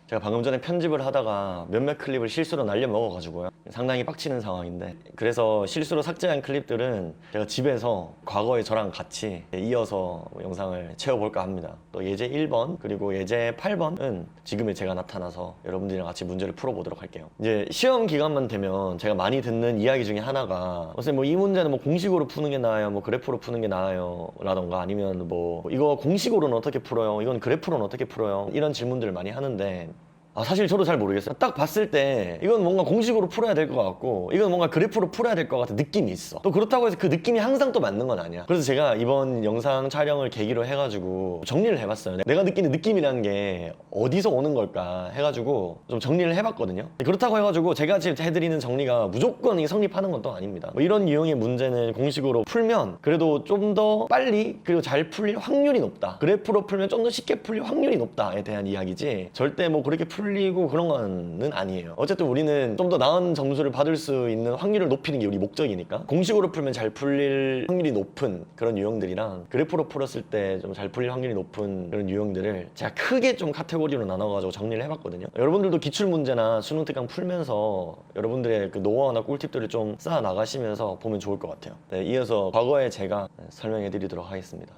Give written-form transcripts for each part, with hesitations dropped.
제가 방금 전에 편집을 하다가 몇몇 클립을 실수로 날려 먹어가지고요. 상당히 빡치는 상황인데, 그래서 실수로 삭제한 클립들은 제가 집에서 과거에 저랑 같이 이어서 영상을 채워볼까 합니다. 또 예제 1번 그리고 예제 8번은 지금의 제가 나타나서 여러분들이랑 같이 문제를 풀어보도록 할게요. 이제 시험 기간만 되면 제가 많이 듣는 이야기 중에 하나가, 선생님 뭐 이 문제는 뭐 공식으로 푸는 게 나아요, 뭐 그래프로 푸는 게 나아요 라던가, 아니면 뭐 이거 공식으로는 어떻게 풀어요, 이건 그래프로는 어떻게 풀어요, 이런 질문들을 많이 하는데, 사실 저도 잘 모르겠어요. 딱 봤을 때 이건 뭔가 공식으로 풀어야 될 것 같고, 이건 뭔가 그래프로 풀어야 될 것 같은 느낌이 있어. 또 그렇다고 해서 그 느낌이 항상 또 맞는 건 아니야. 그래서 제가 이번 영상 촬영을 계기로 해가지고 정리를 해봤어요. 내가 느끼는 느낌이라는 게 어디서 오는 걸까 해가지고 좀 정리를 해봤거든요. 그렇다고 해가지고 제가 지금 해드리는 정리가 무조건 이게 성립하는 건 또 아닙니다. 뭐 이런 유형의 문제는 공식으로 풀면 그래도 좀 더 빨리 그리고 잘 풀릴 확률이 높다, 그래프로 풀면 좀 더 쉽게 풀릴 확률이 높다에 대한 이야기지, 절대 뭐 그렇게 풀리고 그런 거는 아니에요. 어쨌든 우리는 좀 더 나은 점수를 받을 수 있는 확률을 높이는 게 우리 목적이니까, 공식으로 풀면 잘 풀릴 확률이 높은 그런 유형들이랑 그래프로 풀었을 때 좀 잘 풀릴 확률이 높은 그런 유형들을 제가 크게 좀 카테고리로 나눠가지고 정리를 해봤거든요. 여러분들도 기출문제나 수능 특강 풀면서 여러분들의 그 노하우나 꿀팁들을 좀 쌓아 나가시면서 보면 좋을 것 같아요. 네, 이어서 과거에 제가 설명해 드리도록 하겠습니다.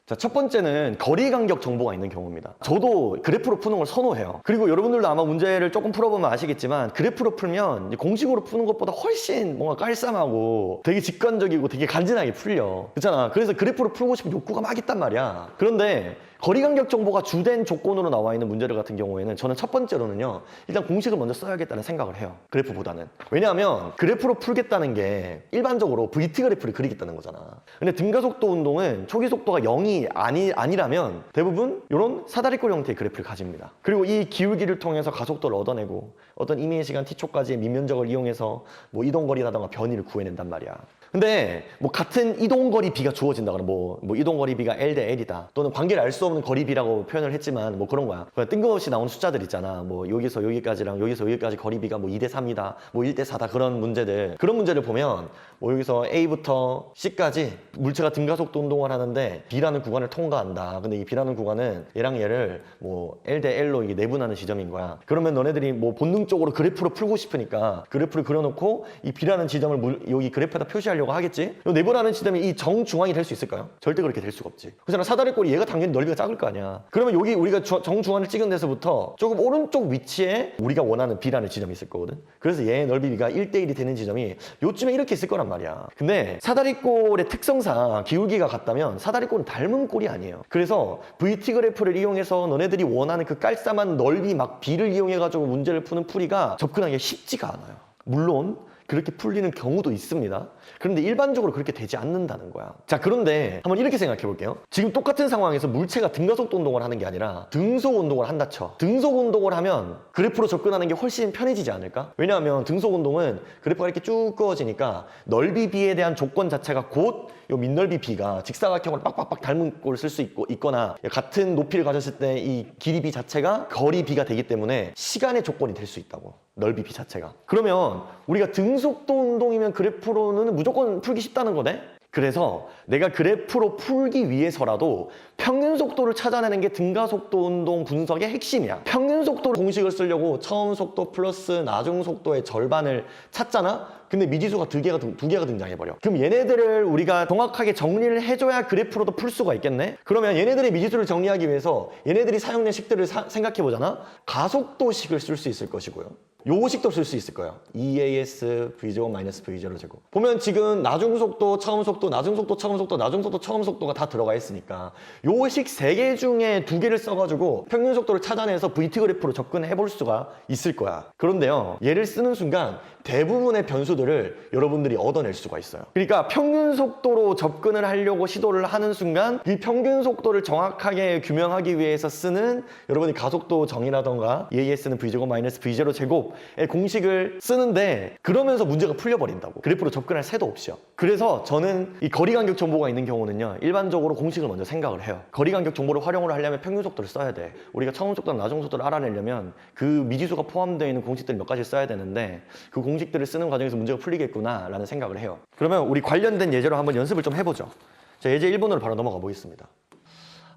자, 첫 번째는 거리 간격 정보가 있는 경우입니다. 저도 그래프로 푸는 걸 선호해요. 그리고 여러분들도 아마 문제를 조금 풀어보면 아시겠지만, 그래프로 풀면 공식으로 푸는 것보다 훨씬 뭔가 깔쌈하고 되게 직관적이고 되게 간지나게 풀려. 그렇잖아. 그래서 그래프로 풀고 싶은 욕구가 막 있단 말이야. 그런데 거리 간격 정보가 주된 조건으로 나와 있는 문제들 같은 경우에는 저는 첫 번째로는요, 일단 공식을 먼저 써야겠다는 생각을 해요. 그래프보다는. 왜냐하면 그래프로 풀겠다는 게 일반적으로 VT 그래프를 그리겠다는 거잖아. 근데 등가속도 운동은 초기 속도가 0이 아니라면 대부분 이런 사다리꼴 형태의 그래프를 가집니다. 그리고 이 기울기를 통해서 가속도를 얻어내고 어떤 임의 시간 t초까지의 밑면적을 이용해서 뭐 이동거리라던가 변이를 구해낸단 말이야. 근데 뭐 같은 이동거리 b가 주어진다거나 뭐 이동거리 b가 L 대 L이다, 또는 관계를 알 수 없는 거리 b라고 표현을 했지만 뭐 그런 거야. 그냥 뜬금없이 나오는 숫자들 있잖아. 뭐 여기서 여기까지랑 여기서 여기까지 거리 b가 뭐 2대 3이다, 뭐 1대 4다, 그런 문제를 보면 뭐 여기서 A부터 C까지 물체가 등가속도 운동을 하는데 B라는 구간을 통과한다. 근데 이 B라는 구간은 얘랑 얘를 뭐 L 대 L로 이게 내분하는 지점인 거야. 그러면 너네들이 뭐 본능적으로 그래프로 풀고 싶으니까 그래프를 그려놓고 이 B라는 지점을 여기 그래프에다 표시하려고 하겠지? 이 내분하는 지점이 이 정중앙이 될 수 있을까요? 절대 그렇게 될 수가 없지. 그렇잖아. 사다리꼴이 얘가 당연히 넓이가 작을 거 아니야. 그러면 여기 우리가 정중앙을 찍은 데서부터 조금 오른쪽 위치에 우리가 원하는 B라는 지점이 있을 거거든. 그래서 얘의 넓이가 1대1이 되는 지점이 요쯤에 이렇게 있을 거란 말이야. 근데 사다리꼴의 특성상 기울기가 같다면 사다리꼴은 닮은 꼴이 아니에요. 그래서 VT 그래프를 이용해서 너네들이 원하는 그 깔쌈한 넓이 막 B를 이용해가지고 문제를 푸는 풀이가 접근하기가 쉽지가 않아요. 물론 그렇게 풀리는 경우도 있습니다. 그런데 일반적으로 그렇게 되지 않는다는 거야. 자, 그런데 한번 이렇게 생각해 볼게요. 지금 똑같은 상황에서 물체가 등가속도 운동을 하는 게 아니라 등속 운동을 한다 쳐. 등속 운동을 하면 그래프로 접근하는 게 훨씬 편해지지 않을까? 왜냐하면 등속 운동은 그래프가 이렇게 쭉 그어지니까 넓이 B에 대한 조건 자체가 곧 요 밑넓이 B가 직사각형으로 빡빡빡 닮은 꼴을 쓸 수 있거나 같은 높이를 가졌을 때 이 길이 B 자체가 거리 B가 되기 때문에 시간의 조건이 될 수 있다고. 넓이 B 자체가. 그러면 우리가 등속도 운동이면 그래프로는 무조건 풀기 쉽다는 거네? 그래서 내가 그래프로 풀기 위해서라도 평균 속도를 찾아내는 게 등가속도 운동 분석의 핵심이야. 평균 속도 공식을 쓰려고 처음 속도 플러스 나중 속도의 절반을 찾잖아? 근데 미지수가 두 개가 등장해버려. 그럼 얘네들을 우리가 정확하게 정리를 해줘야 그래프로도 풀 수가 있겠네? 그러면 얘네들의 미지수를 정리하기 위해서 얘네들이 사용된 식들을 생각해보잖아? 가속도식을 쓸 수 있을 것이고요. 요식도 쓸 수 있을 거예요. EAS V 제곱 마이너스 V0 제곱. 보면 지금 나중속도, 처음속도, 나중속도, 처음속도, 나중속도, 처음속도가 다 들어가 있으니까 요식 3개 중에 2개를 써가지고 평균 속도를 찾아내서 VT 그래프로 접근해 볼 수가 있을 거야. 그런데요, 얘를 쓰는 순간 대부분의 변수들을 여러분들이 얻어낼 수가 있어요. 그러니까 평균 속도로 접근을 하려고 시도를 하는 순간 이 평균 속도를 정확하게 규명하기 위해서 쓰는 여러분이 가속도 정의라던가 EAS는 V제곱 마이너스 V0 제곱의 공식을 쓰는데, 그러면서 문제가 풀려버린다고. 그래프로 접근할 새도 없이요. 그래서 저는 이 거리 간격 정보가 있는 경우는요, 일반적으로 공식을 먼저 생각을 해요. 거리 간격 정보를 활용을 하려면 평균 속도를 써야 돼. 우리가 처음 속도랑 나중 속도를 알아내려면 그 미지수가 포함되어 있는 공식들 몇 가지 써야 되는데, 그 공식들을 쓰는 과정에서 문제가 풀리겠구나 라는 생각을 해요. 그러면 우리 관련된 예제로 한번 연습을 좀 해보죠. 자, 예제 1번으로 바로 넘어가 보겠습니다.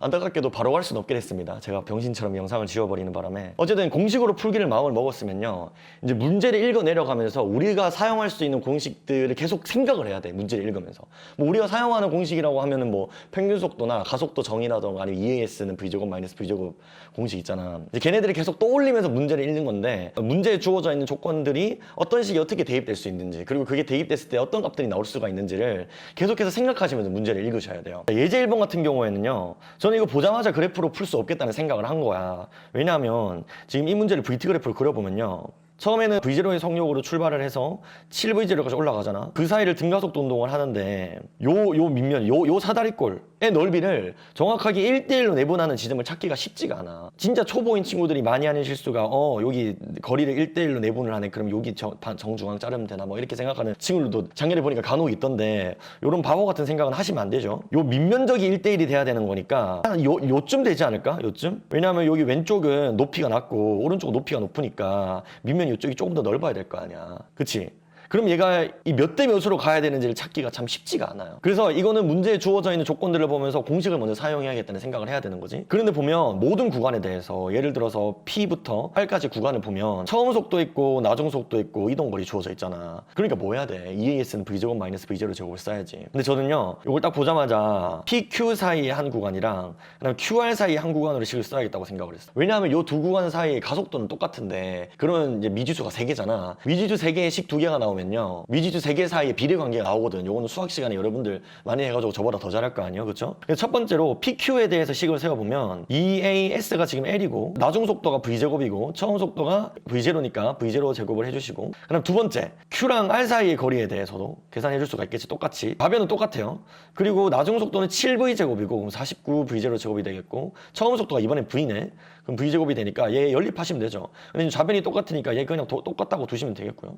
안타깝게도 바로 갈 수는 없게 됐습니다. 제가 병신처럼 영상을 지워버리는 바람에. 어쨌든 공식으로 풀기를 마음을 먹었으면요, 이제 문제를 읽어 내려가면서 우리가 사용할 수 있는 공식들을 계속 생각을 해야 돼. 문제를 읽으면서 뭐 우리가 사용하는 공식이라고 하면은 뭐 평균 속도나 가속도 정의라던가 아니면 EAS는 V제곱 마이너스 V제곱 공식 있잖아. 이제 걔네들이 계속 떠올리면서 문제를 읽는 건데, 문제에 주어져 있는 조건들이 어떤 식이 어떻게 대입될 수 있는지, 그리고 그게 대입됐을 때 어떤 값들이 나올 수가 있는지를 계속해서 생각하시면서 문제를 읽으셔야 돼요. 예제 1번 같은 경우에는요, 저는 이거 보자마자 그래프로 풀 수 없겠다는 생각을 한 거야. 왜냐하면 지금 이 문제를 VT 그래프를 그려보면요, 처음에는 V0의 속력으로 출발을 해서 7V0까지 올라가잖아. 그 사이를 등가속도 운동을 하는데 요 밑면, 요 사다리꼴의 넓이를 정확하게 1대1로 내분하는 지점을 찾기가 쉽지가 않아. 진짜 초보인 친구들이 많이 하는 실수가 여기 거리를 1대1로 내분을 하네. 그럼 여기 정중앙 자르면 되나 뭐 이렇게 생각하는 친구들도 작년에 보니까 간혹 있던데, 요런 바보 같은 생각은 하시면 안 되죠. 요 밑면적이 1대1이 돼야 되는 거니까 한 요쯤 되지 않을까? 요쯤? 왜냐하면 여기 왼쪽은 높이가 낮고 오른쪽은 높이가 높으니까 밑면이 이쪽이 조금 더 넓어야 될 거 아니야. 그치? 그럼 얘가 이 몇 대 몇으로 가야 되는지를 찾기가 참 쉽지가 않아요. 그래서 이거는 문제에 주어져 있는 조건들을 보면서 공식을 먼저 사용해야겠다는 생각을 해야 되는 거지. 그런데 보면 모든 구간에 대해서 예를 들어서 P부터 R까지 구간을 보면 처음 속도 있고 나중 속도 있고 이동거리 주어져 있잖아. 그러니까 뭐 해야 돼? EAS는 V제곱 마이너스 V0 제곱을 써야지. 근데 저는요, 이걸 딱 보자마자 PQ 사이의 한 구간이랑 그다음 QR 사이의 한 구간으로 식을 써야겠다고 생각을 했어. 왜냐하면 이 두 구간 사이의 가속도는 똑같은데, 그러면 이제 미지수가 3개잖아. 미지수 3개에 식 2개가 나오면 미지수 3개 사이에 비례관계가 나오거든. 요거는 수학 시간에 여러분들 많이 해가지고 저보다 더 잘할 거 아니에요, 그렇죠? 첫 번째로 PQ에 대해서 식을 세워보면 EAS가 지금 L이고 나중 속도가 V제곱이고 처음 속도가 V0니까 V0 제곱을 해주시고, 그다음 두 번째 Q랑 R 사이의 거리에 대해서도 계산해줄 수가 있겠지. 똑같이 답변은 똑같아요. 그리고 나중 속도는 7V 제곱이고 그럼 49 V0 제곱이 되겠고, 처음 속도가 이번엔 V네. 그럼 V제곱이 되니까 얘 연립하시면 되죠. 근데 좌변이 똑같으니까 얘 그냥 똑같다고 두시면 되겠고요.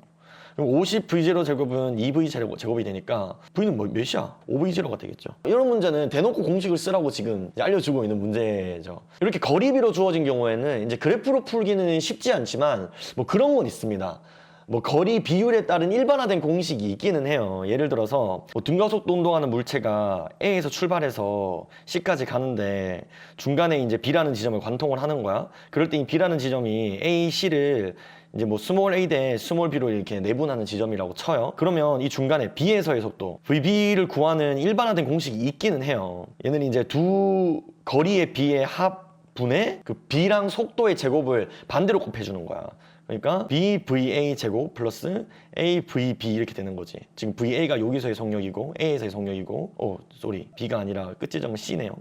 그럼 50V0 제곱은 2V 제곱이 되니까 V는 뭐 몇이야? 5V0가 되겠죠. 이런 문제는 대놓고 공식을 쓰라고 지금 알려주고 있는 문제죠. 이렇게 거리비로 주어진 경우에는 이제 그래프로 풀기는 쉽지 않지만 뭐 그런 건 있습니다. 뭐 거리 비율에 따른 일반화된 공식이 있기는 해요. 예를 들어서 뭐 등가속도 운동하는 물체가 A에서 출발해서 C까지 가는데 중간에 이제 B라는 지점을 관통을 하는 거야. 그럴 때 이 B라는 지점이 A, C를 이제 뭐 스몰 a 대 스몰 b로 이렇게 내분하는 지점이라고 쳐요. 그러면 이 중간에 b에서의 속도 vb를 구하는 일반화된 공식이 있기는 해요. 얘는 이제 두 거리의 b의 합분의 그 b랑 속도의 제곱을 반대로 곱해주는 거야. 그러니까 BVA 제곱 플러스 AVB 이렇게 되는 거지. 지금 VA가 여기서의 속력이고 A에서의 속력이고, B가 아니라 끝지점은 C네요.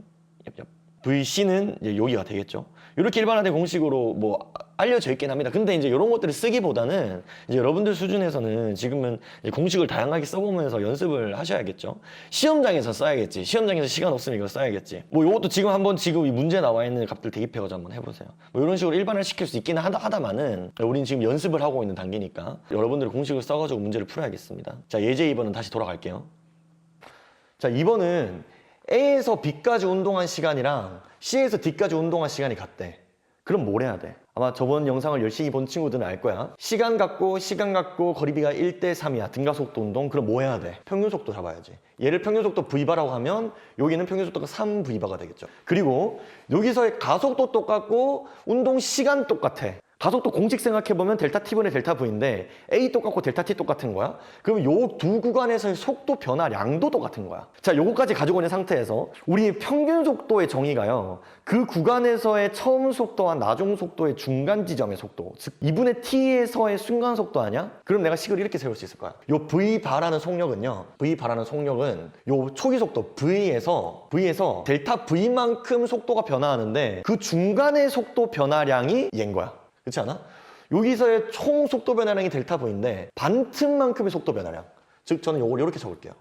VC는 이제 여기가 되겠죠. 이렇게 일반화된 공식으로 뭐 알려져 있긴 합니다. 근데 이제 이런 것들을 쓰기보다는 이제 여러분들 수준에서는 지금은 이제 공식을 다양하게 써보면서 연습을 하셔야겠죠. 시험장에서 써야겠지. 시험장에서 시간 없으면 이거 써야겠지. 뭐 이것도 지금 이 문제 나와 있는 값들 대입해가지고 한번 해보세요. 뭐 이런 식으로 일반화를 시킬 수 있기는 하다마는 우린 지금 연습을 하고 있는 단계니까 여러분들이 공식을 써가지고 문제를 풀어야겠습니다. 자, 예제 2번은 다시 돌아갈게요. 자, 2번은 A에서 B까지 운동한 시간이랑 C에서 D까지 운동한 시간이 같대. 그럼 뭘 해야 돼? 아마 저번 영상을 열심히 본 친구들은 알 거야. 시간 갖고 거리비가 1대3이야. 등가속도 운동. 그럼 뭐 해야 돼? 평균속도 잡아야지. 얘를 평균속도 V바라고 하면 여기는 평균속도가 3V바가 되겠죠. 그리고 여기서의 가속도 똑같고 운동 시간 똑같아. 가속도 공식 생각해보면 델타 T분의 델타 V인데 A 똑같고 델타 T 똑같은 거야. 그럼 요 두 구간에서의 속도 변화량도 똑같은 거야. 자, 요거까지 가지고 있는 상태에서 우리의 평균 속도의 정의가요, 그 구간에서의 처음 속도와 나중 속도의 중간 지점의 속도, 즉 2분의 T에서의 순간 속도 아니야? 그럼 내가 식을 이렇게 세울 수 있을 거야. 요 V바라는 속력은요, 요 초기 속도 V에서 델타 V만큼 속도가 변화하는데 그 중간의 속도 변화량이 얘인 거야. 그렇지 않아? 여기서의 총 속도 변화량이 델타 V인데 반틈만큼의 속도 변화량, 즉 저는 이걸 이렇게 적을게요.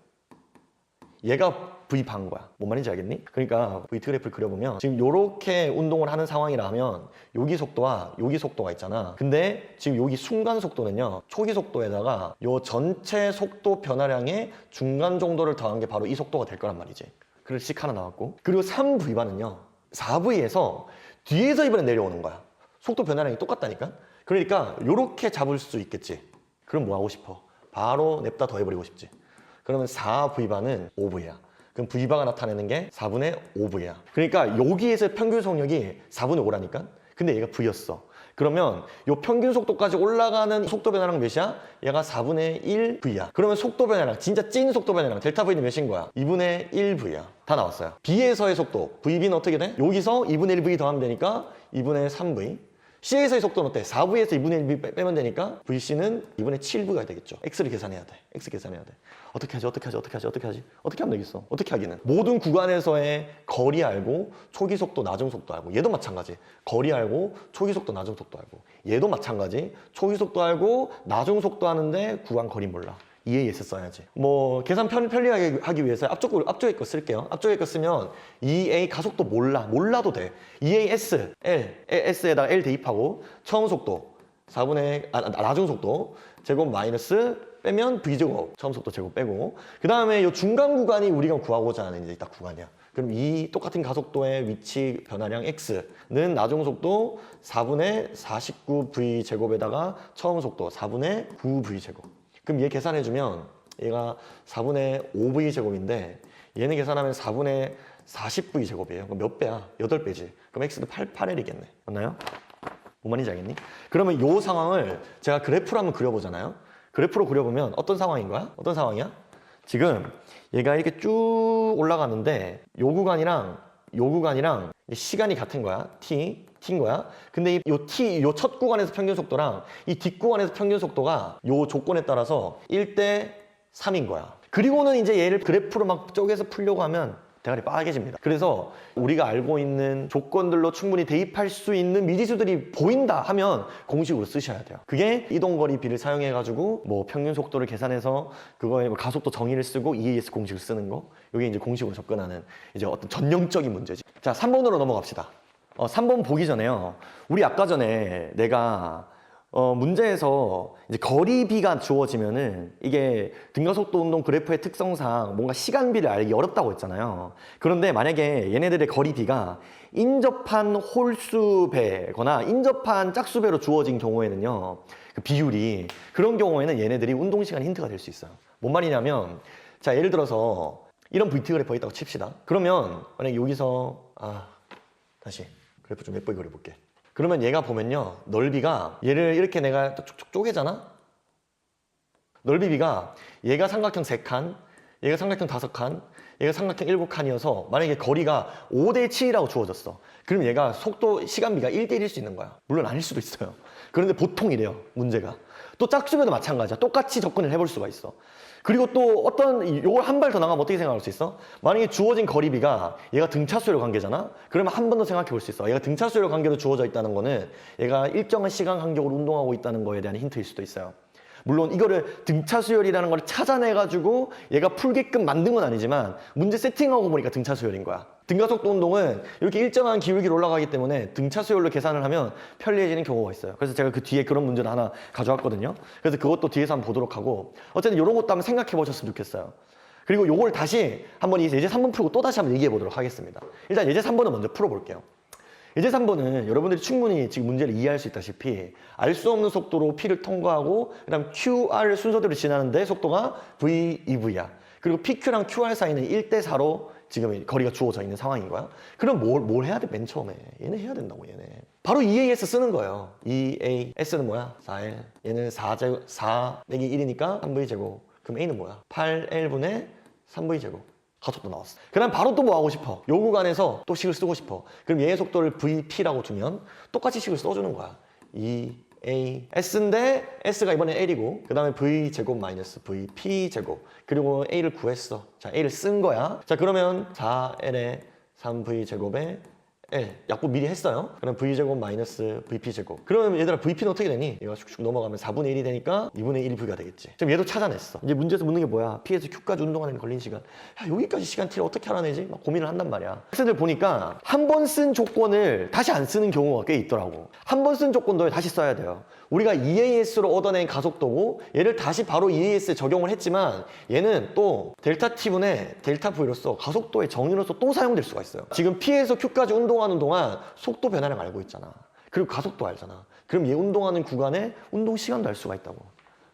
얘가 V바인 거야. 뭔 말인지 알겠니? 그러니까 VT 그래프를 그려보면 지금 이렇게 운동을 하는 상황이라면 여기 속도와 여기 속도가 있잖아. 근데 지금 여기 순간 속도는요, 초기 속도에다가 요 전체 속도 변화량의 중간 정도를 더한 게 바로 이 속도가 될 거란 말이지. 그래서 식 하나 나왔고, 그리고 3V바는요 4V에서 뒤에서 이번에 내려오는 거야. 속도 변화량이 똑같다니까? 그러니까 이렇게 잡을 수 있겠지. 그럼 뭐 하고 싶어? 바로 냅다 더해버리고 싶지. 그러면 4V바는 5V야. 그럼 V바가 나타내는 게 4분의 5V야. 그러니까 여기에서 평균 속력이 4분의 5라니까? 근데 얘가 V였어. 그러면 요 평균 속도까지 올라가는 속도 변화량 몇이야? 얘가 4분의 1V야. 그러면 속도 변화량, 진짜 찐 속도 변화량 델타 V는 몇인 거야? 2분의 1V야. 다 나왔어요. B에서의 속도, VB는 어떻게 돼? 여기서 2분의 1V 더하면 되니까 2분의 3V. C에서의 속도는 어때? 4V에서 2분의 1V 빼면 되니까 VC는 2분의 7V가 되겠죠. X를 계산해야 돼. X 계산해야 돼. 어떻게 하지? 어떻게 하면 되겠어? 어떻게 하기는? 모든 구간에서의 거리 알고 초기 속도, 나중 속도 알고 얘도 마찬가지. 거리 알고 초기 속도, 나중 속도 알고 얘도 마찬가지. 초기 속도 알고 나중 속도 하는데 구간 거리 몰라. EAS 써야지. 뭐 계산 편리하게 하기 위해서 앞쪽에 거 쓸게요. 앞쪽에 거 쓰면 EA 가속도 몰라도 돼. EAS S에다가 L 대입하고 처음 속도 4분의 나중 속도 제곱 마이너스 빼면 V제곱 처음 속도 제곱 빼고 그 다음에 이 중간 구간이 우리가 구하고자 하는 이제 딱 구간이야. 그럼 이 똑같은 가속도의 위치 변화량 X는 나중 속도 4분의 49V 제곱에다가 처음 속도 4분의 9V 제곱. 그럼 얘 계산해주면 얘가 4분의 5V 제곱인데 얘는 계산하면 4분의 40V 제곱이에요. 그럼 몇 배야? 8배지. 그럼 X도 8L이겠네. 맞나요? 뭔 말인지 알겠니? 그러면 이 상황을 제가 그래프로 한번 그려보잖아요. 그래프로 그려보면 어떤 상황인 거야? 어떤 상황이야? 지금 얘가 이렇게 쭉 올라가는데 요 구간이랑 시간이 같은 거야. T인 거야. 근데 요 첫 구간에서 평균 속도랑 이 뒷구간에서 평균 속도가 요 조건에 따라서 1대 3인 거야. 그리고는 이제 얘를 그래프로 막 쪼개서 풀려고 하면 대가리 빠개집니다. 그래서 우리가 알고 있는 조건들로 충분히 대입할 수 있는 미지수들이 보인다 하면 공식으로 쓰셔야 돼요. 그게 이동거리 B를 사용해가지고 뭐 평균 속도를 계산해서 그거에 뭐 가속도 정의를 쓰고 EAS 공식을 쓰는 거. 이게 이제 공식으로 접근하는 이제 어떤 전형적인 문제지. 자, 3번으로 넘어갑시다. 3번 보기 전에요. 우리 아까 전에 내가 문제에서 이제 거리비가 주어지면은 이게 등가속도 운동 그래프의 특성상 뭔가 시간비를 알기 어렵다고 했잖아요. 그런데 만약에 얘네들의 거리비가 인접한 홀수배거나 인접한 짝수배로 주어진 경우에는요, 그 비율이 그런 경우에는 얘네들이 운동시간 힌트가 될 수 있어요. 뭔 말이냐면, 자, 예를 들어서 이런 VT 그래프가 있다고 칩시다. 그러면 만약에 여기서 다시 그래프 좀 예쁘게 그려볼게. 그러면 얘가 보면요, 넓이가 얘를 이렇게 내가 쭉쭉 쪼개잖아. 넓이 B가 얘가 삼각형 3칸, 얘가 삼각형 5칸, 얘가 삼각형 7칸이어서 만약에 거리가 5대 7이라고 주어졌어. 그럼 얘가 속도 시간비가 1대 1일 수 있는 거야. 물론 아닐 수도 있어요. 그런데 보통 이래요, 문제가. 또 짝수배도 마찬가지야. 똑같이 접근을 해볼 수가 있어. 그리고 또 요걸 한 발 더 나가면 어떻게 생각할 수 있어? 만약에 주어진 거리비가 얘가 등차수열 관계잖아? 그러면 한 번 더 생각해 볼 수 있어. 얘가 등차수열 관계로 주어져 있다는 거는 얘가 일정한 시간 간격으로 운동하고 있다는 거에 대한 힌트일 수도 있어요. 물론 이거를 등차수열이라는 걸 찾아내가지고 얘가 풀게끔 만든 건 아니지만 문제 세팅하고 보니까 등차수열인 거야. 등가속도 운동은 이렇게 일정한 기울기로 올라가기 때문에 등차수열로 계산을 하면 편리해지는 경우가 있어요. 그래서 제가 그 뒤에 그런 문제를 하나 가져왔거든요. 그래서 그것도 뒤에서 한번 보도록 하고, 어쨌든 이런 것도 한번 생각해 보셨으면 좋겠어요. 그리고 요걸 다시 한번 이 예제 3번 풀고 또 다시 한번 얘기해 보도록 하겠습니다. 일단 예제 3번은 먼저 풀어볼게요. 예제 3번은 여러분들이 충분히 지금 문제를 이해할 수 있다시피 알 수 없는 속도로 P를 통과하고 그다음 QR 순서대로 지나는데 속도가 V, EV야. 그리고 PQ랑 QR 사이는 1대 4로 지금 거리가 주어져 있는 상황인 거야. 그럼 뭘 해야 돼? 맨 처음에 얘네 해야 된다고. 얘네 바로 EAS 쓰는 거예요. EAS는 뭐야? 4L. 얘는 4 빼기 1이니까 3V제곱. 그럼 A는 뭐야? 8L분의 3V제곱. 가속도 나왔어. 그 다음 바로 또 뭐 하고 싶어? 요 구간에서 또 식을 쓰고 싶어. 그럼 얘의 속도를 VP라고 두면 똑같이 식을 써주는 거야. EAS인데 S가 이번에 L이고 그 다음에 V제곱 마이너스 VP제곱 그리고 A를 구했어. 자, A를 쓴 거야. 자, 그러면 4L에 3V제곱에 L 약분 미리 했어요. 그럼 V제곱 마이너스 VP제곱. 그러면 얘들아 VP는 어떻게 되니? 얘가 슉슉 넘어가면 4분의 1이 되니까 2분의 1이 V가 되겠지. 지금 얘도 찾아냈어. 이제 문제에서 묻는 게 뭐야? P에서 Q까지 운동하는 데 걸린 시간. 야, 여기까지 시간 T를 어떻게 알아내지? 막 고민을 한단 말이야. 학생들 보니까 한 번 쓴 조건을 다시 안 쓰는 경우가 꽤 있더라고. 한 번 쓴 조건도 다시 써야 돼요. 우리가 EAS로 얻어낸 가속도고 얘를 다시 바로 EAS에 적용을 했지만 얘는 또 델타 T분의 델타 V로서 가속도의 정의로서 또 사용될 수가 있어요. 지금 P에서 Q까지 운동하는 동안 속도 변화량 알고 있잖아. 그리고 가속도 알잖아. 그럼 얘 운동하는 구간에 운동 시간도 알 수가 있다고.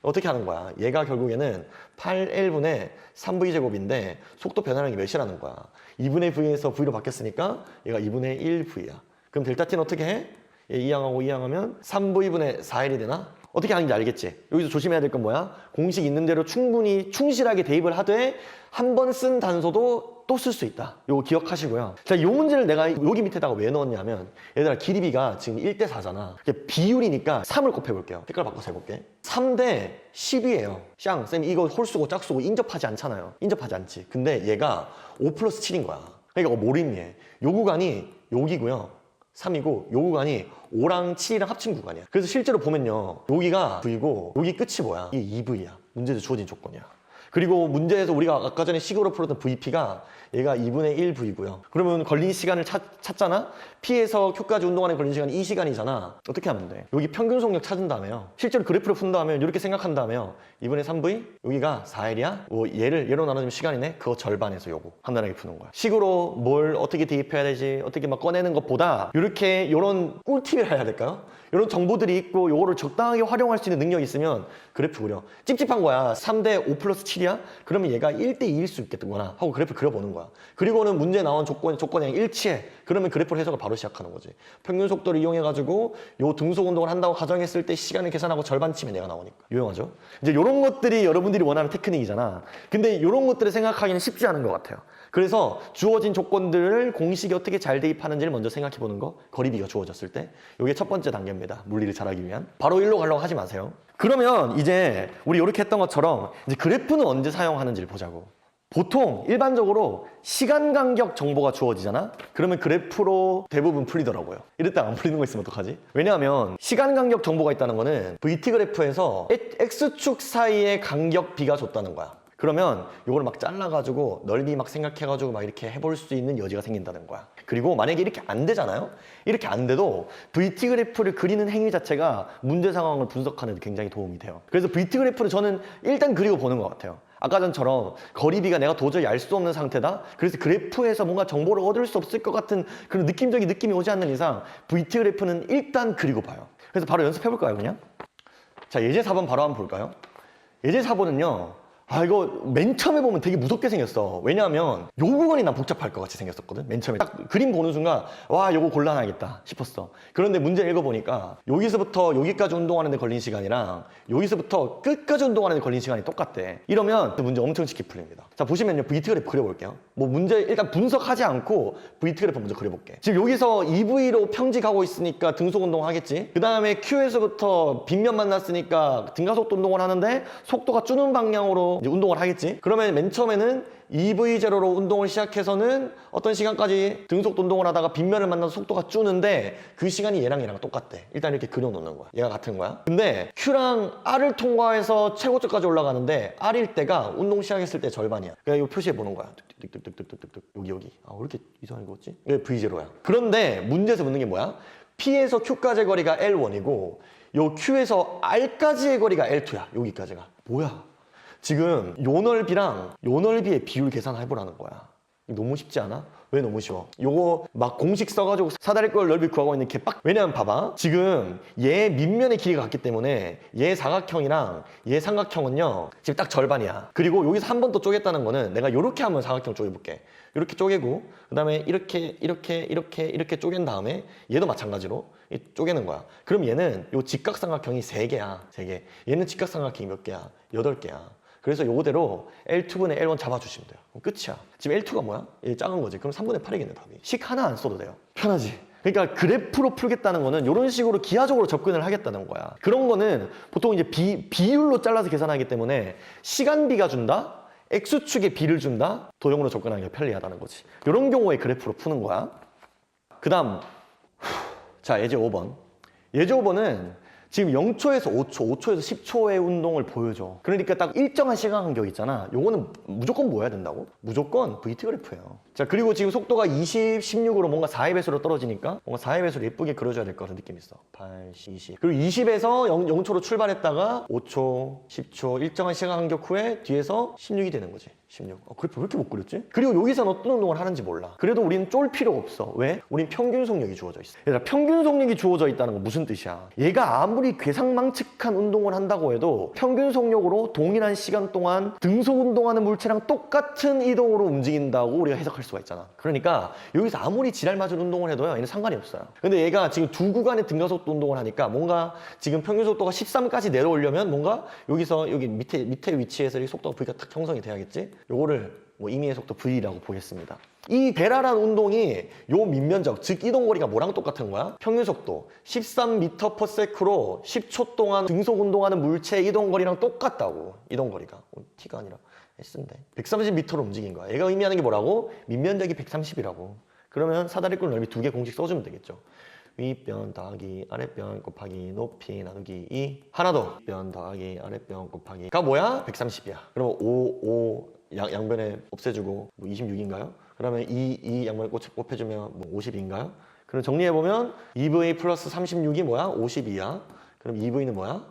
어떻게 하는 거야? 얘가 결국에는 8L분의 3V제곱인데 속도 변화량이 몇이라는 거야? 2분의 V에서 V로 바뀌었으니까 얘가 2분의 1V야. 그럼 델타 T는 어떻게 해? 얘 이항하고 이항하면 3V분의 4L이 되나? 어떻게 하는지 알겠지? 여기서 조심해야 될 건 뭐야? 공식 있는 대로 충분히 충실하게 대입을 하되 한 번 쓴 단서도 또 쓸 수 있다. 이거 기억하시고요. 자, 이 문제를 내가 여기 밑에다가 왜 넣었냐면 얘들아 길이비가 지금 1대 4잖아. 비율이니까 3을 곱해볼게요. 색깔 바꿔서 해볼게. 3대 10이에요. 샹, 쌤 이거 홀수고 짝수고 인접하지 않잖아요. 인접하지 않지. 근데 얘가 5 플러스 7인 거야. 그러니까 뭘 의미해? 요 구간이 여기고요. 3이고 요 구간이 5랑 7이랑 합친 구간이야. 그래서 실제로 보면요. 여기가 V고 여기 끝이 뭐야? 이게 2V야. 문제에서 주어진 조건이야. 그리고 문제에서 우리가 아까 전에 식으로 풀었던 VP가 얘가 2분의 1V고요. 그러면 걸린 시간을 찾잖아? P에서 Q까지 운동하는 걸린 시간이 2시간이잖아. 어떻게 하면 돼? 여기 평균 속력 찾은 다음에요. 실제로 그래프를 푼 다음에 이렇게 생각한 다음에요. 2분의 3V? 여기가 4L이야? 얘를 얘로 나눠주면 시간이네? 그거 절반에서 요거 간단하게 푸는 거야. 식으로 뭘 어떻게 대입해야 되지? 어떻게 막 꺼내는 것보다 이렇게 요런 꿀팁을 해야 될까요? 이런 정보들이 있고 요거를 적당하게 활용할 수 있는 능력이 있으면 그래프 그려. 찝찝한 거야. 3대 5 플러스 7이야? 그러면 얘가 1대 2일 수 있겠구나 하고 그래프 그려보는 거야. 그리고는 문제에 나온 조건이랑 일치해. 그러면 그래프를 해석을 바로 시작하는 거지. 평균 속도를 이용해가지고 요 등속 운동을 한다고 가정했을 때 시간을 계산하고 절반 치면 얘가 나오니까. 유용하죠? 이제 요런 것들이 여러분들이 원하는 테크닉이잖아. 근데 요런 것들을 생각하기는 쉽지 않은 것 같아요. 그래서 주어진 조건들을 공식에 어떻게 잘 대입하는지를 먼저 생각해 보는 거. 거리비가 주어졌을 때. 이게 첫 번째 단계입니다. 물리를 잘하기 위한. 바로 일로 가려고 하지 마세요. 그러면 이제 우리 이렇게 했던 것처럼 이제 그래프는 언제 사용하는지를 보자고. 보통 일반적으로 시간 간격 정보가 주어지잖아? 그러면 그래프로 대부분 풀리더라고요. 이랬다가 안 풀리는 거 있으면 어떡하지? 왜냐하면 시간 간격 정보가 있다는 거는 VT 그래프에서 X축 사이의 간격 B가 줬다는 거야. 그러면 이걸 막 잘라가지고 넓이 막 생각해가지고 막 이렇게 해볼 수 있는 여지가 생긴다는 거야. 그리고 만약에 이렇게 안 되잖아요? 이렇게 안 돼도 VT 그래프를 그리는 행위 자체가 문제 상황을 분석하는 데 굉장히 도움이 돼요. 그래서 VT 그래프를 저는 일단 그리고 보는 것 같아요. 아까 전처럼 거리비가 내가 도저히 알 수 없는 상태다? 그래서 그래프에서 뭔가 정보를 얻을 수 없을 것 같은 그런 느낌적인 느낌이 오지 않는 이상 VT 그래프는 일단 그리고 봐요. 그래서 바로 연습해볼까요, 그냥? 자, 예제 4번 바로 한번 볼까요? 예제 4번은요. 이거 맨 처음에 보면 되게 무섭게 생겼어. 왜냐하면 요 구간이 난 복잡할 것 같이 생겼었거든. 맨 처음에 딱 그림 보는 순간 와 요거 곤란하겠다 싶었어. 그런데 문제 읽어보니까 여기서부터 여기까지 운동하는 데 걸린 시간이랑 여기서부터 끝까지 운동하는 데 걸린 시간이 똑같대. 이러면 문제 엄청 쉽게 풀립니다. 자, 보시면요. VT 그래프 그려볼게요. 뭐 문제 일단 분석하지 않고 VT 그래프 먼저 그려볼게. 지금 여기서 EV로 평지가고 있으니까 등속 운동 하겠지. 그 다음에 Q에서부터 빗면 만났으니까 등가속도 운동을 하는데 속도가 주는 방향으로 이제 운동을 하겠지. 그러면 맨 처음에는 EV0로 운동을 시작해서는 어떤 시간까지 등속도 운동을 하다가 빗면을 만나서 속도가 주는데 그 시간이 얘랑 똑같대. 일단 이렇게 그려놓는 거야. 얘가 같은 거야. 근데 Q랑 R을 통과해서 최고점까지 올라가는데 R일 때가 운동 시작했을 때 절반이야. 그냥 이 표시해 보는 거야. 뚝뚝뚝뚝뚝뚝 여기. 왜 이렇게 이상하게 그었지? 이게 V0야. 그런데 문제에서 묻는 게 뭐야? P에서 Q까지의 거리가 L1이고 요 Q에서 R까지의 거리가 L2야. 여기까지가. 뭐야? 지금 요 넓이랑 요 넓이의 비율 계산해보라는 거야. 너무 쉽지 않아? 왜 너무 쉬워? 요거 막 공식 써가지고 사다리꼴 넓이 구하고 있는 개빡. 왜냐면 봐봐. 지금 얘 밑면의 길이가 같기 때문에 얘 사각형이랑 얘 삼각형은요 지금 딱 절반이야. 그리고 여기서 한 번 더 쪼갰다는 거는 내가 요렇게 한번 사각형 쪼개볼게. 이렇게 쪼개고 그 다음에 이렇게 쪼갠 다음에 얘도 마찬가지로 쪼개는 거야. 그럼 얘는 요 직각삼각형이 3개야. 3개. 얘는 직각삼각형이 몇 개야? 8개야. 그래서 요거대로 L2분의 L1 잡아주시면 돼요. 그럼 끝이야. 지금 L2가 뭐야? 얘 작은 거지. 그럼 3분의 8이겠네, 답이. 식 하나 안 써도 돼요. 편하지? 그러니까 그래프로 풀겠다는 거는 이런 식으로 기하적으로 접근을 하겠다는 거야. 그런 거는 보통 이제 비율로 잘라서 계산하기 때문에 시간비가 준다? X축에 B를 준다? 도형으로 접근하는 게 편리하다는 거지. 이런 경우에 그래프로 푸는 거야. 그 다음, 자, 예제 5번. 예제 5번은 지금 0초에서 5초, 5초에서 10초의 운동을 보여줘. 그러니까 딱 일정한 시간 간격 있잖아. 요거는 무조건 뭐 해야 된다고? 무조건 VT 그래프예요. 자, 그리고 지금 속도가 20, 16으로 뭔가 4의 배수로 떨어지니까 뭔가 4의 배수로 예쁘게 그려줘야 될 것 같은 느낌이 있어. 8, 20. 그리고 20에서 0초로 출발했다가 5초, 10초 일정한 시간 간격 후에 뒤에서 16이 되는 거지. 16. 그래프 왜 이렇게 못 그렸지? 그리고 여기서는 어떤 운동을 하는지 몰라. 그래도 우리는 쫄 필요가 없어. 왜? 우린 평균 속력이 주어져 있어. 얘들아, 평균 속력이 주어져 있다는 건 무슨 뜻이야? 얘가 아무리 괴상망측한 운동을 한다고 해도 평균 속력으로 동일한 시간 동안 등속 운동하는 물체랑 똑같은 이동으로 움직인다고 우리가 해석할 수가 있잖아. 그러니까 여기서 아무리 지랄 맞은 운동을 해도요, 얘는 상관이 없어요. 근데 얘가 지금 두 구간의 등가속도 운동을 하니까 뭔가 지금 평균 속도가 13까지 내려오려면 뭔가 여기서 여기 밑에 위치에서 이 속도가 V가 딱 형성이 돼야겠지? 요거를 뭐 임의의 속도 V라고 보겠습니다. 이 베라란 운동이 요 밑면적, 즉 이동거리가 뭐랑 똑같은 거야? 평균 속도 13m/s로 10초 동안 등속 운동하는 물체의 이동거리랑 똑같다고. 이동거리가 T가 아니라 S인데 130m로 움직인 거야. 얘가 의미하는 게 뭐라고? 밑면적이 130이라고. 그러면 사다리꼴 넓이 두 개 공식 써주면 되겠죠. 윗변 더하기 아랫변 곱하기 높이 나누기 2. 하나 더. 변 더하기 아랫변 곱하기 가 뭐야? 130이야. 그러면 5 양변에 없애주고 뭐 26인가요? 그러면 2 양변에 곱해주면 뭐 50인가요? 그럼 정리해보면 2V 플러스 36이 뭐야? 52야. 그럼 2V는 뭐야?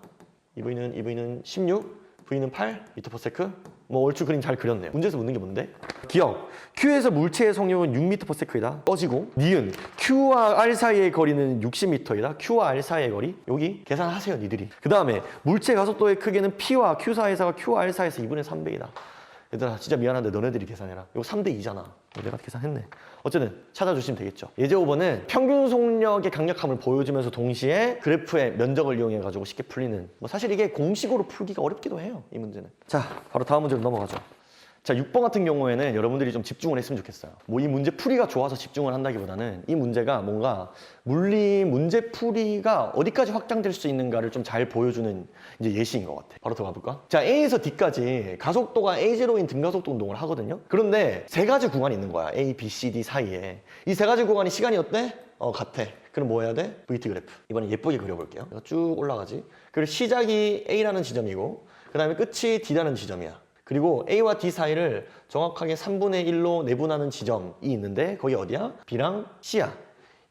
2V는 16, V는 8 m/s. 뭐 얼추 그림 잘 그렸네요. 문제에서 묻는 게 뭔데? 기억. Q에서 물체의 속력은 6m/s이다. 꺼지고 니은 Q와 R 사이의 거리는 60m이다. Q와 R 사이의 거리. 여기 계산하세요, 니들이. 그 다음에 물체 가속도의 크기는 P와 Q 사이에서가 Q와 R 사이에서 2분의 300이다. 얘들아 진짜 미안한데 너네들이 계산해라. 이거 3대 2잖아. 내가 계산했네. 어쨌든 찾아주시면 되겠죠. 예제 5번은 평균 속력의 강력함을 보여주면서 동시에 그래프의 면적을 이용해 가지고 쉽게 풀리는, 뭐 사실 이게 공식으로 풀기가 어렵기도 해요, 이 문제는. 자, 바로 다음 문제로 넘어가죠. 자, 6번 같은 경우에는 여러분들이 좀 집중을 했으면 좋겠어요. 뭐 이 문제 풀이가 좋아서 집중을 한다기보다는 이 문제가 뭔가 물리 문제 풀이가 어디까지 확장될 수 있는가를 좀 잘 보여주는 이제 예시인 것 같아. 바로 들어가 볼까? 자, A에서 D까지 가속도가 A0인 등가속도 운동을 하거든요. 그런데 세 가지 구간이 있는 거야. A, B, C, D 사이에. 이 세 가지 구간이 시간이 어때? 같아. 그럼 뭐 해야 돼? VT 그래프. 이번엔 예쁘게 그려볼게요. 쭉 올라가지. 그리고 시작이 A라는 지점이고 그 다음에 끝이 D라는 지점이야. 그리고 A와 D 사이를 정확하게 3분의 1로 내분하는 지점이 있는데 거기 어디야? B랑 C야.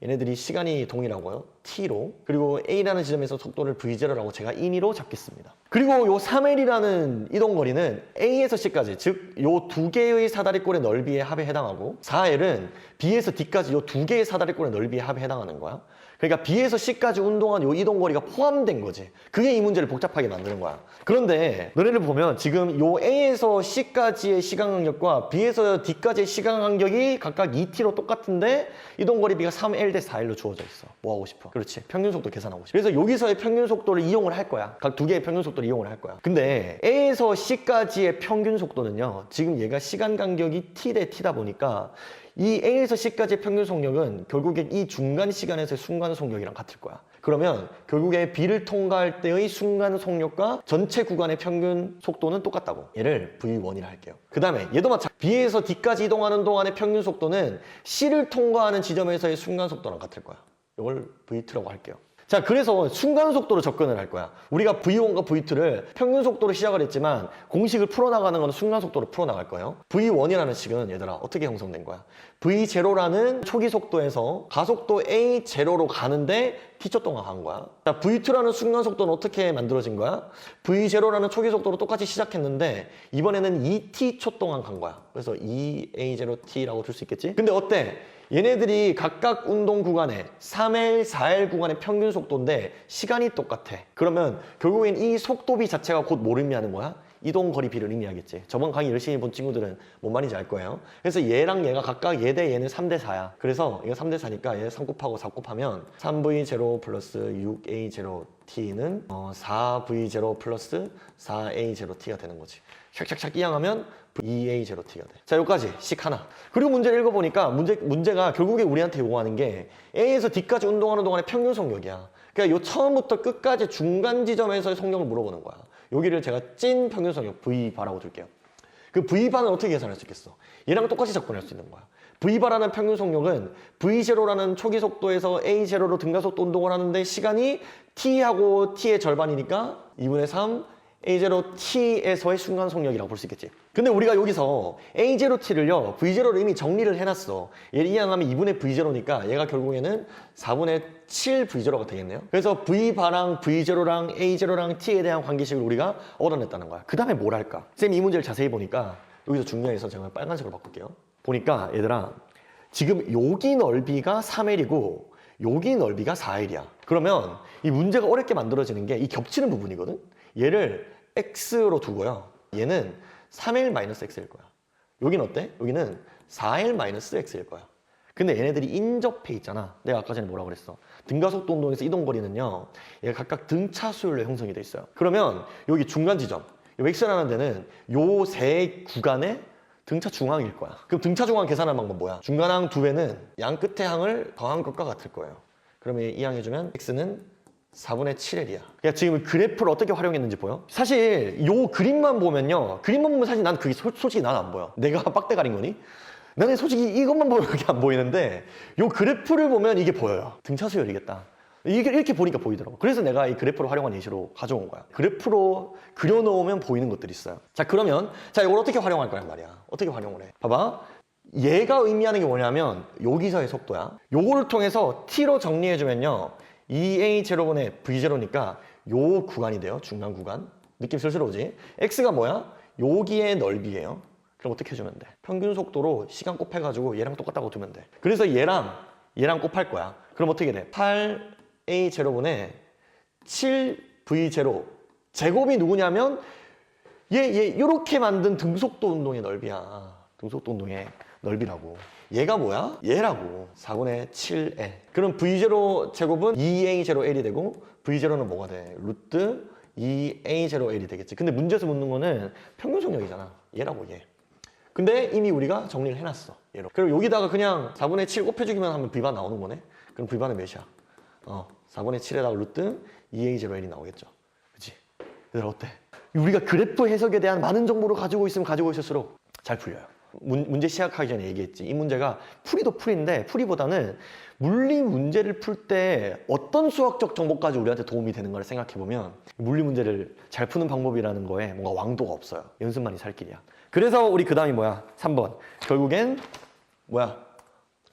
얘네들이 시간이 동일하고요. T로. 그리고 A라는 지점에서 속도를 V0라고 제가 인위로 잡겠습니다. 그리고 요 3L이라는 이동거리는 A에서 C까지, 즉 요 두 개의 사다리꼴의 넓이의 합에 해당하고 4L은 B에서 D까지 요 두 개의 사다리꼴의 넓이의 합에 해당하는 거야. 그러니까 B에서 C까지 운동한 요 이동거리가 포함된 거지. 그게 이 문제를 복잡하게 만드는 거야. 그런데 너네를 보면 지금 요 A에서 C까지의 시간간격과 B에서 D까지의 시간간격이 각각 2t로 똑같은데 이동거리 B가 3L 대 4L로 주어져 있어. 뭐 하고 싶어? 그렇지. 평균 속도 계산하고 싶어. 그래서 여기서의 평균 속도를 이용을 할 거야. 각 두 개의 평균 속도를 이용을 할 거야. 근데 A에서 C까지의 평균 속도는요, 지금 얘가 시간간격이 T 대 T다 보니까 이 A에서 C까지의 평균 속력은 결국에 이 중간 시간에서의 순간 속력이랑 같을 거야. 그러면 결국에 B를 통과할 때의 순간 속력과 전체 구간의 평균 속도는 똑같다고. 얘를 V1이라 할게요. 그 다음에 얘도 마찬가지. B에서 D까지 이동하는 동안의 평균 속도는 C를 통과하는 지점에서의 순간 속도랑 같을 거야. 이걸 V2라고 할게요. 자, 그래서 순간 속도로 접근을 할 거야. 우리가 V1과 V2를 평균 속도로 시작을 했지만 공식을 풀어나가는 건 순간 속도로 풀어나갈 거예요. V1이라는 식은 얘들아 어떻게 형성된 거야? V0라는 초기 속도에서 가속도 A0로 가는데 T초 동안 간 거야. 자, V2라는 순간 속도는 어떻게 만들어진 거야? V0라는 초기 속도로 똑같이 시작했는데 이번에는 2T초 동안 간 거야. 그래서 2A0T라고 줄 수 있겠지? 근데 어때? 얘네들이 각각 운동 구간에 3L, 4L 구간의 평균 속도인데 시간이 똑같아. 그러면 결국엔 이 속도비 자체가 곧 뭘 의미하는 거야? 이동거리 비를 의미하겠지. 저번 강의 열심히 본 친구들은 뭔 말인지 알 거예요. 그래서 얘랑 얘가 각각 얘 대 얘는 3대 4야. 그래서 이거 3대 4니까 얘 3 곱하고 4 곱하면 3V0 플러스 6A0T는 4V0 플러스 4A0T가 되는 거지. 샥샥샥 이항하면 2A0T가 돼. 자, 여기까지 식 하나. 그리고 문제를 읽어보니까 문제가 결국에 우리한테 요구하는 게 A에서 D까지 운동하는 동안의 평균 속력이야. 그러니까 요 처음부터 끝까지 중간 지점에서의 속력을 물어보는 거야. 여기를 제가 찐 평균 속력 V바라고 줄게요. 그 V바는 어떻게 계산할 수 있겠어? 얘랑 똑같이 접근할 수 있는 거야. V바라는 평균 속력은 V0라는 초기 속도에서 A0로 등가속도 운동을 하는데 시간이 T하고 T의 절반이니까 2분의 3 A0T에서의 순간 속력이라고 볼 수 있겠지. 근데 우리가 여기서 A0T를요, V0로 이미 정리를 해놨어. 얘를 이항하면 2분의 V0니까 얘가 결국에는 4분의 7 V0가 되겠네요. 그래서 V바랑 V0랑 A0랑 T에 대한 관계식을 우리가 얻어냈다는 거야. 그 다음에 뭘 할까? 쌤이 이 문제를 자세히 보니까 여기서 중요해서 제가 빨간색으로 바꿀게요. 보니까 얘들아 지금 여기 넓이가 3L이고 여기 넓이가 4L이야. 그러면 이 문제가 어렵게 만들어지는 게 이 겹치는 부분이거든. 얘를 X로 두고요. 얘는 3L-X일 거야. 여긴 어때? 여기는 4L-X일 거야. 근데 얘네들이 인접해 있잖아. 내가 아까 전에 뭐라고 그랬어? 등가속도 운동에서 이동거리는요, 얘가 각각 등차 수열로 형성이 돼 있어요. 그러면 여기 중간 지점, 요 X라는 데는 요 세 구간의 등차 중앙일 거야. 그럼 등차 중앙 계산하는 방법 뭐야? 중간항 두 배는 양 끝의 항을 더한 것과 같을 거예요. 그러면 이 항 해주면 X는 4분의 7L이야. 그러니까 지금 그래프를 어떻게 활용했는지 보여? 사실 요 그림만 보면요, 그림만 보면 사실 난 그게 솔직히 난 안 보여. 내가 빡대 가린 거니? 나는 솔직히 이것만 보면 그게 안 보이는데 요 그래프를 보면 이게 보여요. 등차 수열이겠다. 이렇게 보니까 보이더라고. 그래서 내가 이 그래프를 활용한 예시로 가져온 거야. 그래프로 그려놓으면 보이는 것들이 있어요. 자, 그러면 자, 이걸 어떻게 활용할 거란 말이야. 어떻게 활용을 해? 봐봐. 얘가 의미하는 게 뭐냐면 여기서의 속도야. 요거를 통해서 t로 정리해주면요, 2a 제로분의 v 제로니까 요 구간이 돼요. 중간 구간. 느낌 슬슬 오지? x가 뭐야? 여기의 넓이에요. 그럼 어떻게 해주면 돼? 평균 속도로 시간 곱해가지고 얘랑 똑같다고 두면 돼. 그래서 얘랑 곱할 거야. 그럼 어떻게 돼? 8a 제로분의 7v 제로 제곱이 누구냐면 얘 요렇게 만든 등속도 운동의 넓이야. 등속도 운동의 넓이라고. 얘가 뭐야? 얘라고. 4분의 7L. 그럼 v0 제곱은 2a0L이 되고 v0는 뭐가 돼? 루트 2a0L이 되겠지. 근데 문제에서 묻는 거는 평균 속력이잖아. 얘라고, 얘. 근데 이미 우리가 정리를 해놨어, 얘로. 그럼 여기다가 그냥 4분의 7 곱해주기만 하면 V반 나오는 거네? 그럼 V반은 몇이야? 4분의 7에다가 루트 2a0L이 나오겠죠. 그치? 얘들아 어때? 우리가 그래프 해석에 대한 많은 정보를 가지고 있으면 가지고 있을수록 잘 풀려요. 문제 시작하기 전에 얘기했지. 이 문제가 풀이도 풀인데 풀이보다는 물리 문제를 풀 때 어떤 수학적 정보까지 우리한테 도움이 되는가를 생각해보면 물리 문제를 잘 푸는 방법이라는 거에 뭔가 왕도가 없어요. 연습만이 살 길이야. 그래서 우리 그 다음이 뭐야? 3번. 결국엔 뭐야?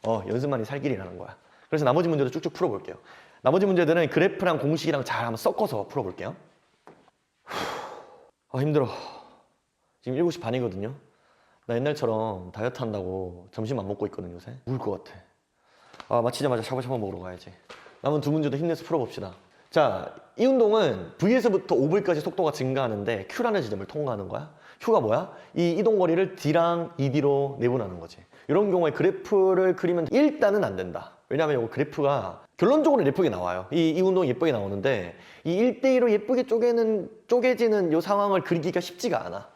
연습만이 살 길이라는 거야. 그래서 나머지 문제도 쭉쭉 풀어볼게요. 나머지 문제들은 그래프랑 공식이랑 잘 한번 섞어서 풀어볼게요. 힘들어. 지금 7시 반이거든요. 나 옛날처럼 다이어트 한다고 점심 안 먹고 있거든 요새. 울 것 같아. 마치자마자 샤브샤브 먹으러 가야지. 남은 두 문제도 힘내서 풀어봅시다. 자, 이 운동은 V에서부터 5V까지 속도가 증가하는데 Q라는 지점을 통과하는 거야. Q가 뭐야? 이 이동거리를 D랑 ED로 내분하는 거지. 이런 경우에 그래프를 그리면 일단은 안 된다. 왜냐하면 이 그래프가 결론적으로 예쁘게 나와요. 이 운동이 예쁘게 나오는데 이 1대1로 예쁘게 쪼개지는 이 상황을 그리기가 쉽지가 않아.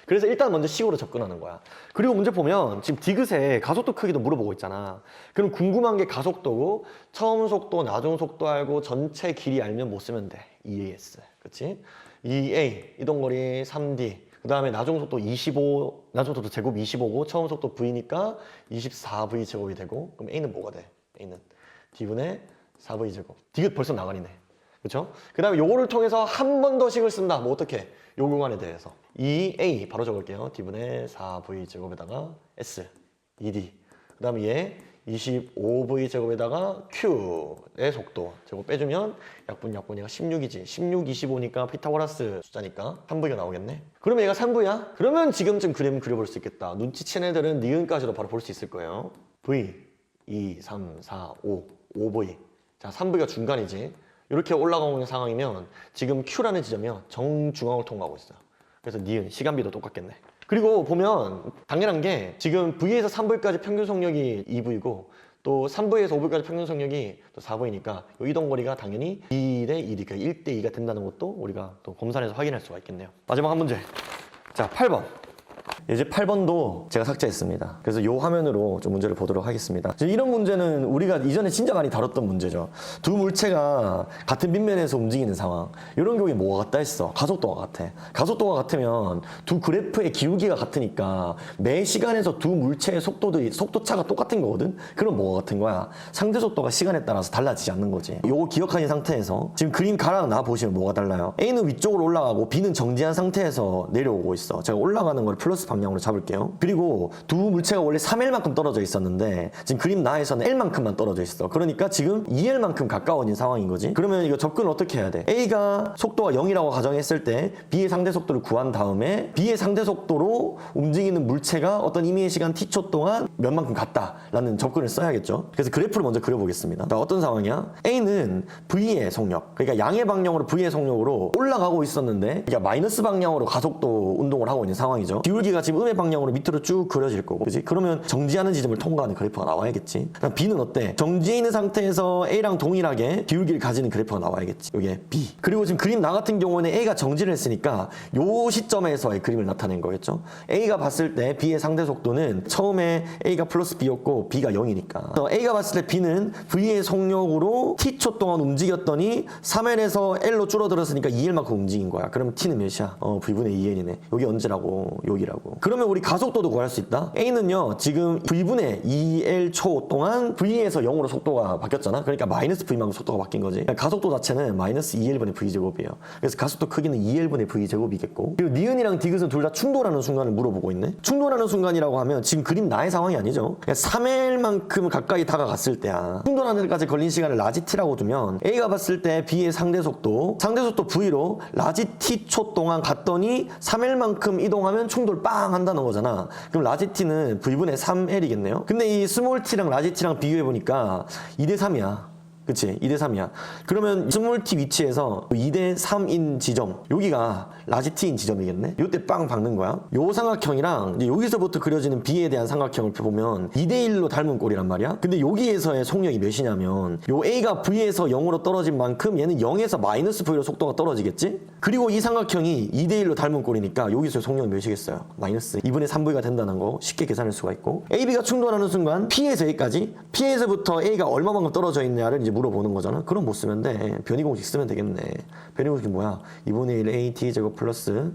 그래서 일단 먼저 식으로 접근하는 거야. 그리고 문제 보면 지금 디귿에 가속도 크기도 물어보고 있잖아. 그럼 궁금한 게 가속도고 처음 속도, 나중 속도 알고 전체 길이 알면 뭐 쓰면 돼? EAS. 그치? 2A, 이동거리 3D. 그 다음에 나중 속도 25, 나중 속도 제곱 25고 처음 속도 V니까 24V 제곱이 되고 그럼 A는 뭐가 돼? A는 D분의 4V 제곱. 디귿 벌써 나가리네. 그쵸? 그 다음에 요거를 통해서 한 번 더 식을 쓴다. 뭐 어떻게? 요 공간에 대해서 2A 바로 적을게요. D분의 4V 제곱에다가 S 2D. 그 다음에 얘 25V 제곱에다가 Q의 속도 제곱 빼주면 약분이가 16이지. 16, 25니까 피타고라스 숫자니까 3V가 나오겠네. 그러면 얘가 3V야? 그러면 지금쯤 그림 그려볼 수 있겠다. 눈치챈 애들은 니은까지도 바로 볼 수 있을 거예요. V 2, 3, 4, 5 5V. 자, 3V가 중간이지. 이렇게 올라가는 상황이면 지금 Q라는 지점이요, 정중앙을 통과하고 있어요. 그래서 니은, 시간비도 똑같겠네. 그리고 보면 당연한 게 지금 V에서 3V까지 평균 속력이 2V고 또 3V에서 5V까지 평균 속력이 또 4V니까 이 이동거리가 당연히 2대 2, 그러니까 1대 2가 된다는 것도 우리가 또 검산해서 확인할 수가 있겠네요. 마지막 한 문제. 자, 8번. 이제 8번도 제가 삭제했습니다. 그래서 이 화면으로 좀 문제를 보도록 하겠습니다. 이런 문제는 우리가 이전에 진짜 많이 다뤘던 문제죠. 두 물체가 같은 빗면에서 움직이는 상황. 이런 경우에 뭐가 같다 했어? 가속도가 같아. 가속도가 같으면 두 그래프의 기울기가 같으니까 매 시간에서 두 물체의 속도차가 똑같은 거거든? 그럼 뭐가 같은 거야? 상대 속도가 시간에 따라서 달라지지 않는 거지. 요거 기억하신 상태에서 지금 그림 가랑 나 보시면 뭐가 달라요? A는 위쪽으로 올라가고 B는 정지한 상태에서 내려오고 있어. 제가 올라가는 걸 플러스 방향으로 잡을게요. 그리고 두 물체가 원래 3L만큼 떨어져 있었는데 지금 그림 나에서는 L만큼만 떨어져 있어. 그러니까 지금 2L만큼 가까워진 상황인 거지. 그러면 이거 접근을 어떻게 해야 돼? A가 속도가 0이라고 가정했을 때 B의 상대 속도를 구한 다음에 B의 상대 속도로 움직이는 물체가 어떤 임의의 시간 t초 동안 몇만큼 갔다라는 접근을 써야겠죠. 그래서 그래프를 먼저 그려보겠습니다. 자, 어떤 상황이야? A는 V의 속력, 그러니까 양의 방향으로 V의 속력으로 올라가고 있었는데 그러니까 마이너스 방향으로 가속도 운동을 하고 있는 상황이죠. 기울기가 지금 음의 방향으로 밑으로 쭉 그려질 거고, 그지? 그러면 정지하는 지점을 통과하는 그래프가 나와야겠지. 그럼 B는 어때? 정지해 있는 상태에서 A랑 동일하게 기울기를 가지는 그래프가 나와야겠지. 이게 B. 그리고 지금 그림 나 같은 경우는 A가 정지를 했으니까 요 시점에서의 그림을 나타낸 거겠죠. A가 봤을 때 B의 상대 속도는 처음에 A가 플러스 B였고 B가 0이니까 A가 봤을 때 B는 V의 속력으로 T초 동안 움직였더니 3L에서 L로 줄어들었으니까 2L만큼 움직인 거야. 그러면 T는 몇이야? V분의 2L이네. 여기 언제라고? 여기라고. 그러면 우리 가속도도 구할 수 있다. A는요 지금 V분의 2L초 동안 V에서 0으로 속도가 바뀌었잖아. 그러니까 마이너스 V만큼 속도가 바뀐 거지. 그러니까 가속도 자체는 마이너스 2L분의 V제곱이에요. 그래서 가속도 크기는 2L분의 V제곱이겠고, 그리고 니은이랑 디귿은 둘 다 충돌하는 순간을 물어보고 있네. 충돌하는 순간이라고 하면 지금 그림 나의 상황이 아니죠. 그러니까 3L만큼 가까이 다가갔을 때야. 충돌하는 데까지 걸린 시간을 라지 t라고 두면 A가 봤을 때 B의 상대 속도 V로 라지 t초 동안 갔더니 3L만큼 이동하면 충돌 빵 한다는 거잖아. 그럼 라지 t는 V분의 3L이겠네요. 근데 이 스몰 t랑 라지 t랑 비교해보니까 2대3이야. 그치? 2대3이야. 그러면 스몰 t 위치에서 2대3인 지점, 여기가 라지 t인 지점이겠네? 요때 빵 박는 거야. 요 삼각형이랑 이제 여기서부터 그려지는 B에 대한 삼각형을 펴보면 2대1로 닮은 꼴이란 말이야. 근데 여기에서의 속력이 몇이냐면 요 A가 V에서 0으로 떨어진 만큼 얘는 0에서 마이너스 V로 속도가 떨어지겠지? 그리고 이 삼각형이 2대1로 닮은 꼴이니까 여기서의 속력이 몇이겠어요? 마이너스 2분의 3V가 된다는 거 쉽게 계산할 수가 있고, AB가 충돌하는 순간 P에서 A까지, P에서부터 A가 얼마만큼 떨어져 있냐를 이제 물어보는 거잖아. 그럼 못 쓰면 돼. 변이 공식 쓰면 되겠네. 변이 공식이 뭐야? 2분의 1 AT 제곱 플러스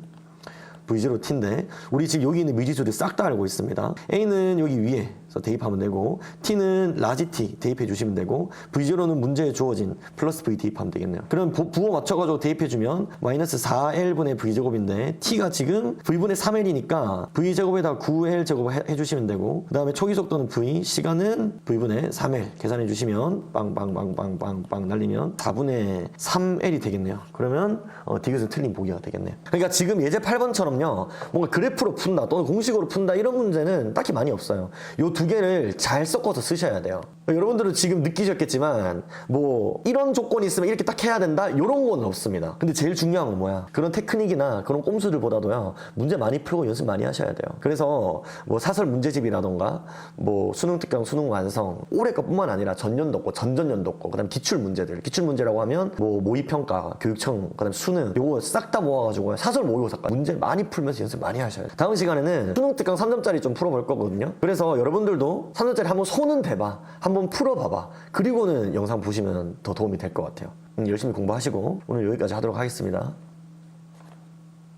V0 T인데 우리 지금 여기 있는 미지수들 싹 다 알고 있습니다. A는 여기 위에 대입하면 되고, T는 라지 T 대입해 주시면 되고, V0는 문제에 주어진 플러스 V 대입하면 되겠네요. 그럼 부호 맞춰가지고 대입해주면 마이너스 4L분의 V제곱인데 T가 지금 V분의 3L이니까 V제곱에다 9L제곱 해주시면 되고, 그 다음에 초기 속도는 V, 시간은 V분의 3L 계산해 주시면 빵빵빵빵빵빵 날리면 4분의 3L이 되겠네요. 그러면 디귿은 틀린 보기가 되겠네요. 그러니까 지금 예제 8번처럼요 뭔가 그래프로 푼다 또는 공식으로 푼다 이런 문제는 딱히 많이 없어요. 요 두 개를 잘 섞어서 쓰셔야 돼요. 여러분들은 지금 느끼셨겠지만 뭐 이런 조건이 있으면 이렇게 딱 해야 된다 이런 건 없습니다. 근데 제일 중요한 건 뭐야? 그런 테크닉이나 그런 꼼수들보다도요 문제 많이 풀고 연습 많이 하셔야 돼요. 그래서 뭐 사설 문제집이라던가 뭐 수능 특강 수능 완성 올해 것뿐만 아니라 전년도 거 전전년도 거 그다음 기출 문제들, 기출 문제라고 하면 뭐 모의평가 교육청 그다음 수능 요거 싹 다 모아가지고 사설 모의고사까지 문제 많이 풀면서 연습 많이 하셔야 돼요. 다음 시간에는 수능 특강 3점짜리 좀 풀어볼 거거든요. 그래서 여러분들도 3점짜리 한번 손은 대봐, 한번 풀어봐봐. 그리고는 영상 보시면 더 도움이 될 것 같아요. 열심히 공부하시고 오늘 여기까지 하도록 하겠습니다.